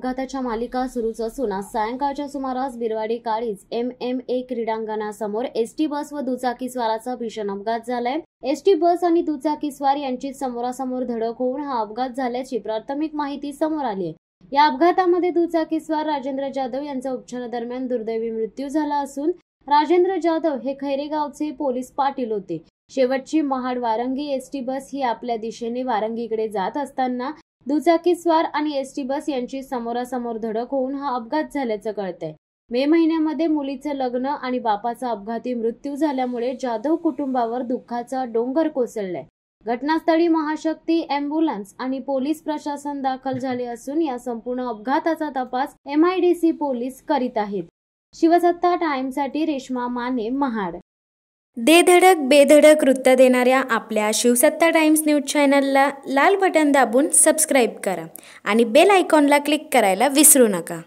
अपघाताच्या मालिका सुरूच असून आज सायंकाळच्या सुमारास बिरवाडी काळीज MMA क्रीडांगणासमोर एसटी बस व दुचाकीस्वाराचा भीषण अपघात झालाय। एसटी बस आणि दुचाकीस्वार यांची समोरासमोर धडक होऊन हा अपघात झाल्याची प्राथमिक माहिती समोर आली आहे। या अपघातामध्ये दुचाकीस्वार राजेंद्र जाधव यांचा उपचारादरम्यान दुर्दैवी मृत्यू झाला असून राजेंद्र जाधव हे खैरे गावचे पोलीस पाटील होते। शेवटची महाड वारंगी एसटी बस ही आपल्या दिशेने वारंगीकडे जात असताना दुचाकीस्वार आणि एसटी बस यांची समोरासमोर धडक होऊन हा अपघात झाल्याचं कळतंय। मे महिन्यामध्ये मुलीचं लग्न आणि बापाचा अपघाती मृत्यू झाल्यामुळे जाधव कुटुंबावर दुःखाचा डोंगर कोसळलाय। घटनास्थळी महाशक्ती ॲम्ब्युलन्स आणि पोलीस प्रशासन दाखल झाले असून या संपूर्ण अपघाताचा तपास MIDC पोलीस करीत आहेत। शिवसत्ता टाइम्ससाठी रेश्मा माने, महाड। दे धडक बेधडक वृत्त देणाऱ्या आपल्या शिवसत्ता टाइम्स न्यूज चॅनलला लाल बटन दाबून सबस्क्राईब करा आणि बेल आयकॉनला क्लिक करायला विसरू नका।